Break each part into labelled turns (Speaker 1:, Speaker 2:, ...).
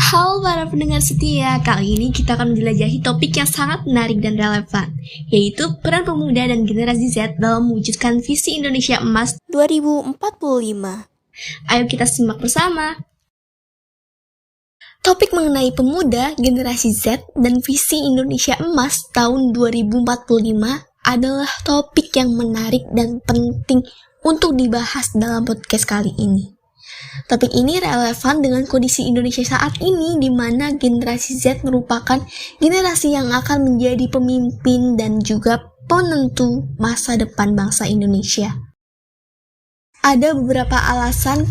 Speaker 1: Halo para pendengar setia, kali ini kita akan menjelajahi topik yang sangat menarik dan relevan, yaitu peran pemuda dan generasi Z dalam mewujudkan visi Indonesia Emas 2045. Ayo kita simak bersama. Topik mengenai pemuda, generasi Z, dan visi Indonesia Emas tahun 2045 adalah topik yang menarik dan penting untuk dibahas dalam podcast kali ini. Topik ini relevan dengan kondisi Indonesia saat ini, di mana generasi Z merupakan generasi yang akan menjadi pemimpin dan juga penentu masa depan bangsa Indonesia. Ada beberapa alasan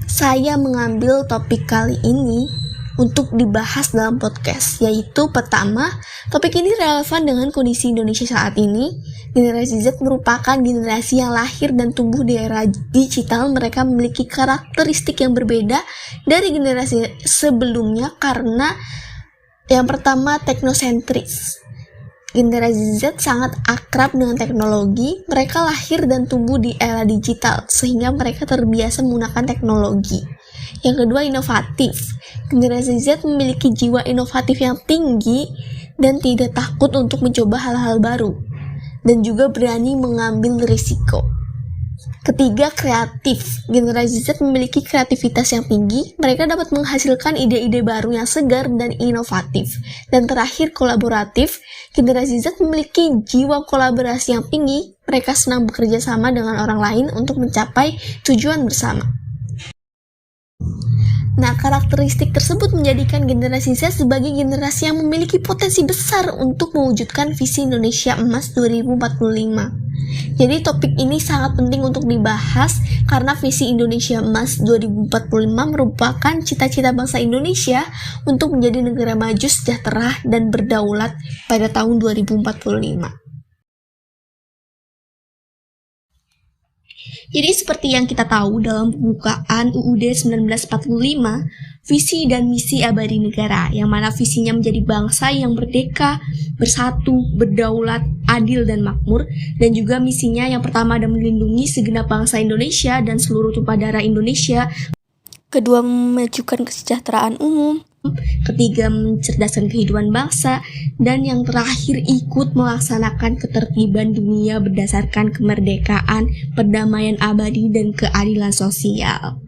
Speaker 1: saya mengambil topik kali ini untuk dibahas dalam podcast, yaitu pertama, topik ini relevan dengan kondisi Indonesia saat ini. Generasi Z merupakan generasi yang lahir dan tumbuh di era digital. Mereka memiliki karakteristik yang berbeda dari generasi sebelumnya karena yang pertama, teknosentris. Generasi Z sangat akrab dengan teknologi. Mereka lahir dan tumbuh di era digital sehingga mereka terbiasa menggunakan teknologi. Yang kedua, inovatif. Generasi Z memiliki jiwa inovatif yang tinggi dan tidak takut untuk mencoba hal-hal baru, dan juga berani mengambil risiko. Ketiga, kreatif. Generasi Z memiliki kreativitas yang tinggi. Mereka dapat menghasilkan ide-ide baru yang segar dan inovatif. Dan terakhir, kolaboratif. Generasi Z memiliki jiwa kolaborasi yang tinggi. Mereka senang bekerja sama dengan orang lain untuk mencapai tujuan bersama. Nah, karakteristik tersebut menjadikan generasi Z sebagai generasi yang memiliki potensi besar untuk mewujudkan visi Indonesia Emas 2045. Jadi topik ini sangat penting untuk dibahas karena visi Indonesia Emas 2045 merupakan cita-cita bangsa Indonesia untuk menjadi negara maju, sejahtera, dan berdaulat pada tahun 2045. Jadi seperti yang kita tahu dalam pembukaan UUD 1945, visi dan misi abadi negara, yang mana visinya menjadi bangsa yang merdeka, bersatu, berdaulat, adil dan makmur, dan juga misinya yang pertama adalah melindungi segenap bangsa Indonesia dan seluruh tumpah darah Indonesia. Kedua, memajukan kesejahteraan umum. Ketiga, mencerdaskan kehidupan bangsa. Dan yang terakhir, ikut melaksanakan ketertiban dunia berdasarkan kemerdekaan, perdamaian abadi, dan keadilan sosial.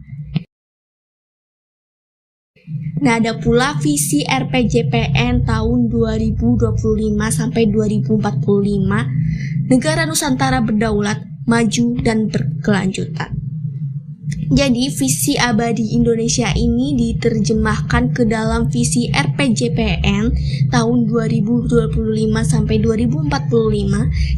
Speaker 1: Nah, ada pula visi RPJPN tahun 2025 sampai 2045, negara Nusantara berdaulat, maju, dan berkelanjutan. Jadi, visi abadi Indonesia ini diterjemahkan ke dalam visi RPJPN tahun 2025 sampai 2045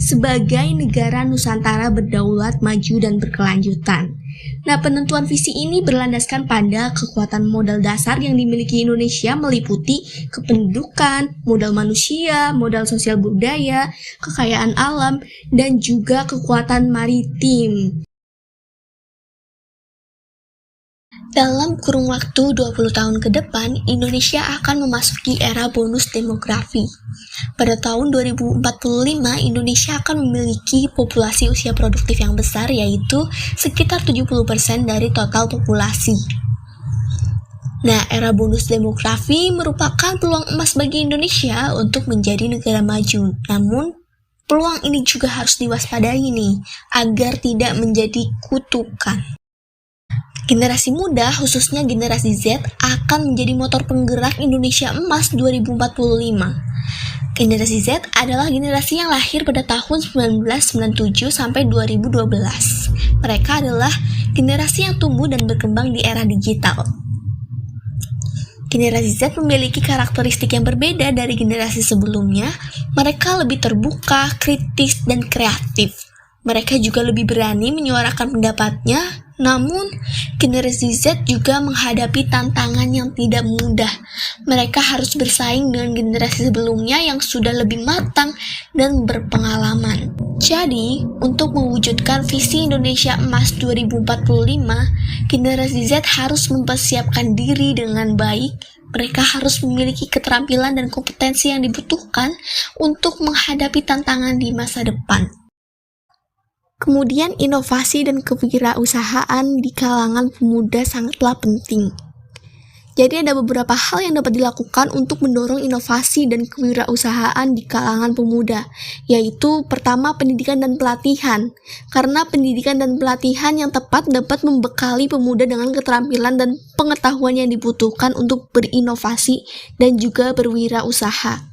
Speaker 1: sebagai negara Nusantara berdaulat, maju, dan berkelanjutan. Nah, penentuan visi ini berlandaskan pada kekuatan modal dasar yang dimiliki Indonesia meliputi kependudukan, modal manusia, modal sosial budaya, kekayaan alam, dan juga kekuatan maritim. Dalam kurun waktu 20 tahun ke depan, Indonesia akan memasuki era bonus demografi. Pada tahun 2045, Indonesia akan memiliki populasi usia produktif yang besar, yaitu sekitar 70% dari total populasi. Nah, era bonus demografi merupakan peluang emas bagi Indonesia untuk menjadi negara maju. Namun, peluang ini juga harus diwaspadai nih, agar tidak menjadi kutukan. Generasi muda, khususnya generasi Z, akan menjadi motor penggerak Indonesia Emas 2045. Generasi Z adalah generasi yang lahir pada tahun 1997 sampai 2012. Mereka adalah generasi yang tumbuh dan berkembang di era digital. Generasi Z memiliki karakteristik yang berbeda dari generasi sebelumnya. Mereka lebih terbuka, kritis, dan kreatif. Mereka juga lebih berani menyuarakan pendapatnya. Namun, generasi Z juga menghadapi tantangan yang tidak mudah. Mereka harus bersaing dengan generasi sebelumnya yang sudah lebih matang dan berpengalaman. Jadi, untuk mewujudkan visi Indonesia Emas 2045, generasi Z harus mempersiapkan diri dengan baik. Mereka harus memiliki keterampilan dan kompetensi yang dibutuhkan untuk menghadapi tantangan di masa depan. Kemudian inovasi dan kewirausahaan di kalangan pemuda sangatlah penting. Jadi ada beberapa hal yang dapat dilakukan untuk mendorong inovasi dan kewirausahaan di kalangan pemuda, yaitu pertama pendidikan dan pelatihan. Karena pendidikan dan pelatihan yang tepat dapat membekali pemuda dengan keterampilan dan pengetahuan yang dibutuhkan untuk berinovasi dan juga berwirausaha.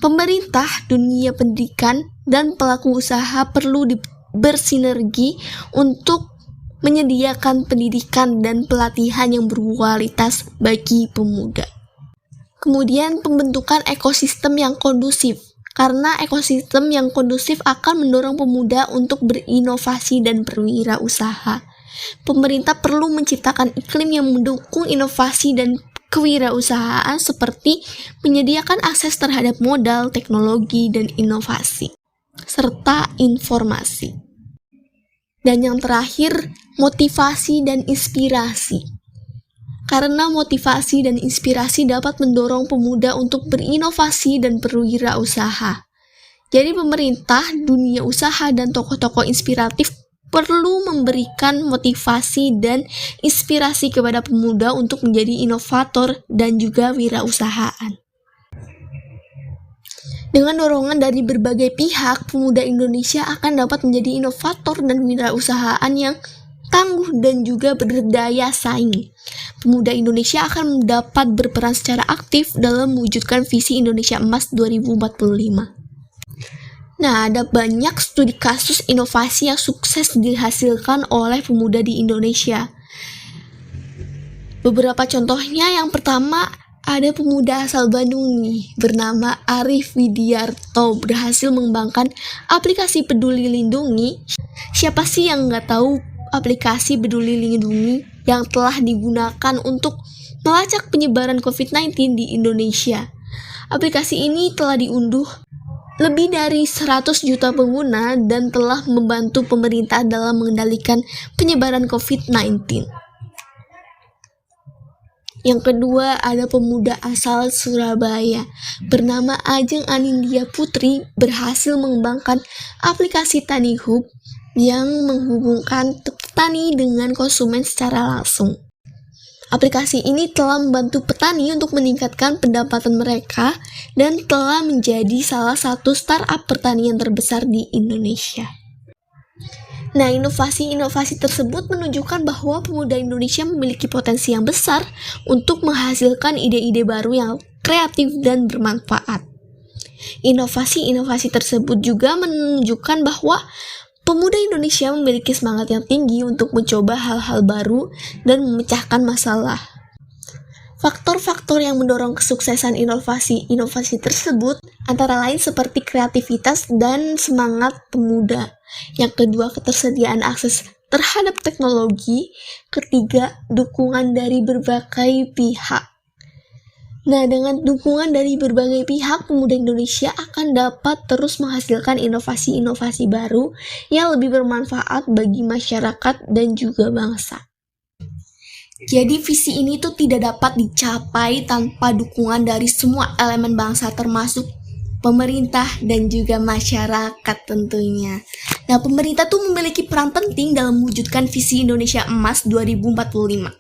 Speaker 1: Pemerintah, dunia pendidikan, dan pelaku usaha perlu bersinergi untuk menyediakan pendidikan dan pelatihan yang berkualitas bagi pemuda. Kemudian pembentukan ekosistem yang kondusif, karena ekosistem yang kondusif akan mendorong pemuda untuk berinovasi dan berwirausaha. Pemerintah perlu menciptakan iklim yang mendukung inovasi dan kewirausahaan seperti menyediakan akses terhadap modal, teknologi, dan inovasi, serta informasi. Dan yang terakhir, motivasi dan inspirasi. Karena motivasi dan inspirasi dapat mendorong pemuda untuk berinovasi dan berwirausaha. Jadi pemerintah, dunia usaha, dan tokoh-tokoh inspiratif perlu memberikan motivasi dan inspirasi kepada pemuda untuk menjadi inovator dan juga wirausahaan. Dengan dorongan dari berbagai pihak, pemuda Indonesia akan dapat menjadi inovator dan wirausahaan yang tangguh dan juga berdaya saing. Pemuda Indonesia akan dapat berperan secara aktif dalam mewujudkan visi Indonesia Emas 2045. Nah, ada banyak studi kasus inovasi yang sukses dihasilkan oleh pemuda di Indonesia. Beberapa contohnya, yang pertama, ada pemuda asal Bandung nih, bernama Arif Widiarto, berhasil mengembangkan aplikasi Peduli Lindungi. Siapa sih yang nggak tahu aplikasi Peduli Lindungi yang telah digunakan untuk melacak penyebaran COVID-19 di Indonesia? Aplikasi ini telah diunduh lebih dari 100 juta pengguna dan telah membantu pemerintah dalam mengendalikan penyebaran COVID-19. Yang kedua, ada pemuda asal Surabaya bernama Ajeng Anindya Putri, berhasil mengembangkan aplikasi Tani Hub yang menghubungkan petani dengan konsumen secara langsung. Aplikasi ini telah membantu petani untuk meningkatkan pendapatan mereka dan telah menjadi salah satu startup pertanian terbesar di Indonesia. Nah, inovasi-inovasi tersebut menunjukkan bahwa pemuda Indonesia memiliki potensi yang besar untuk menghasilkan ide-ide baru yang kreatif dan bermanfaat. Inovasi-inovasi tersebut juga menunjukkan bahwa pemuda Indonesia memiliki semangat yang tinggi untuk mencoba hal-hal baru dan memecahkan masalah. Faktor-faktor yang mendorong kesuksesan inovasi tersebut antara lain seperti kreativitas dan semangat pemuda. Yang kedua, ketersediaan akses terhadap teknologi. Ketiga, dukungan dari berbagai pihak. Nah, dengan dukungan dari berbagai pihak, pemuda Indonesia akan dapat terus menghasilkan inovasi-inovasi baru yang lebih bermanfaat bagi masyarakat dan juga bangsa. Jadi visi ini tuh tidak dapat dicapai tanpa dukungan dari semua elemen bangsa, termasuk pemerintah dan juga masyarakat tentunya. Nah, pemerintah tuh memiliki peran penting dalam mewujudkan visi Indonesia Emas 2045.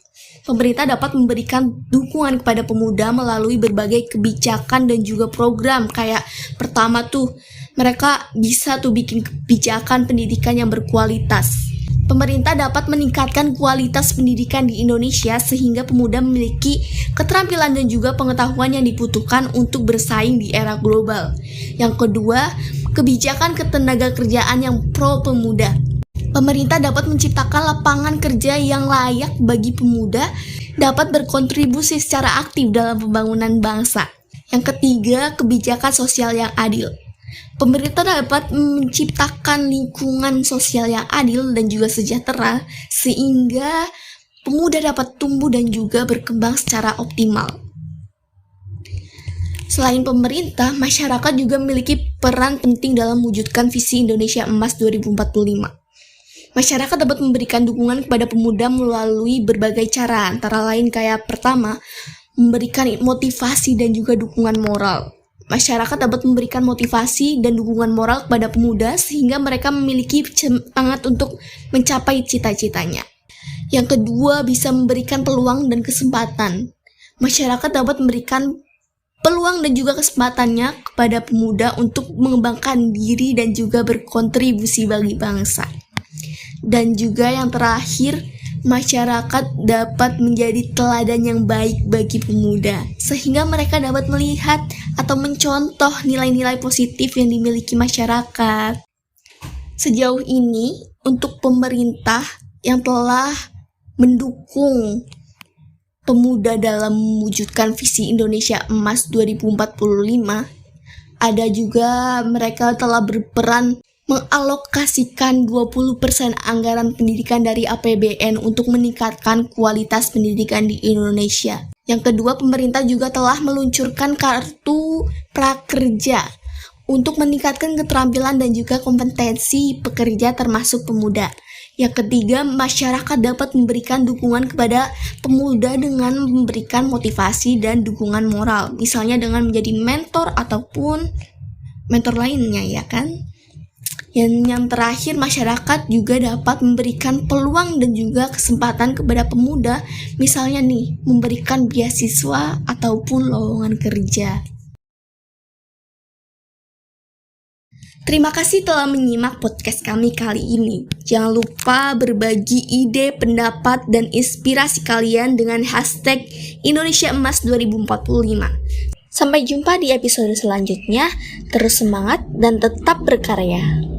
Speaker 1: Pemerintah dapat memberikan dukungan kepada pemuda melalui berbagai kebijakan dan juga program. Kayak pertama tuh, mereka bisa tuh bikin kebijakan pendidikan yang berkualitas. Pemerintah dapat meningkatkan kualitas pendidikan di Indonesia sehingga pemuda memiliki keterampilan dan juga pengetahuan yang dibutuhkan untuk bersaing di era global. Yang kedua, kebijakan ketenagakerjaan yang pro pemuda. Pemerintah dapat menciptakan lapangan kerja yang layak bagi pemuda, dapat berkontribusi secara aktif dalam pembangunan bangsa. Yang ketiga, kebijakan sosial yang adil. Pemerintah dapat menciptakan lingkungan sosial yang adil dan juga sejahtera sehingga pemuda dapat tumbuh dan juga berkembang secara optimal. Selain pemerintah, masyarakat juga memiliki peran penting dalam mewujudkan visi Indonesia Emas 2045. Masyarakat dapat memberikan dukungan kepada pemuda melalui berbagai cara, antara lain kayak pertama, memberikan motivasi dan juga dukungan moral. Masyarakat dapat memberikan motivasi dan dukungan moral kepada pemuda sehingga mereka memiliki semangat untuk mencapai cita-citanya. Yang kedua, bisa memberikan peluang dan kesempatan. Masyarakat dapat memberikan peluang dan juga kesempatannya kepada pemuda untuk mengembangkan diri dan juga berkontribusi bagi bangsa. Dan juga yang terakhir, masyarakat dapat menjadi teladan yang baik bagi pemuda, sehingga mereka dapat melihat atau mencontoh nilai-nilai positif yang dimiliki masyarakat. Sejauh ini, untuk pemerintah yang telah mendukung pemuda dalam mewujudkan visi Indonesia Emas 2045, ada juga mereka telah berperan mengalokasikan 20% anggaran pendidikan dari APBN untuk meningkatkan kualitas pendidikan di Indonesia. Yang kedua, pemerintah juga telah meluncurkan kartu prakerja untuk meningkatkan keterampilan dan juga kompetensi pekerja termasuk pemuda. Yang ketiga, masyarakat dapat memberikan dukungan kepada pemuda dengan memberikan motivasi dan dukungan moral, misalnya dengan menjadi mentor ataupun mentor lainnya, ya kan? Yang terakhir, masyarakat juga dapat memberikan peluang dan juga kesempatan kepada pemuda, misalnya nih, memberikan beasiswa ataupun lowongan kerja. Terima kasih telah menyimak podcast kami kali ini. Jangan lupa berbagi ide, pendapat, dan inspirasi kalian dengan hashtag Indonesia Emas 2045. Sampai jumpa di episode selanjutnya. Terus semangat dan tetap berkarya.